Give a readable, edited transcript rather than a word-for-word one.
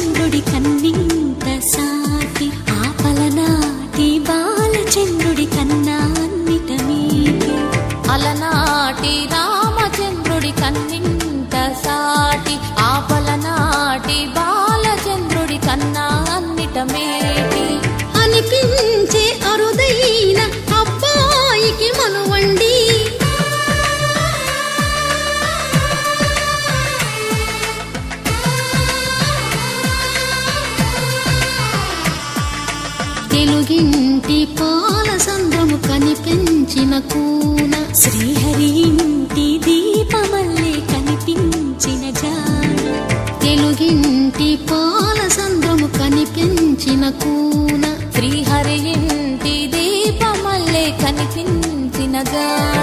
బాలచంద్రుడి కన్నింత సాటి ఆపలనాటి బాలచంద్రుడి కన్నా అన్నిట మీటి అలనాటి రామచంద్రుడి కన్నింత సాటి ఆపలనాటి బాలచంద్రుడి కన్నా అన్నిట మేటి అనిపించే అరుదైన అబ్బాయికి మనువండి తెలుగింటి పాలసంద్రము కనిపించిన కూన శ్రీహరి ఇంటి దీపమల్లే కనిపించిన జాన తెలుగింటి పాలసంద్రము కనిపించిన కూన శ్రీహరి ఇంటి దీపమల్లే కనిపించిన జాన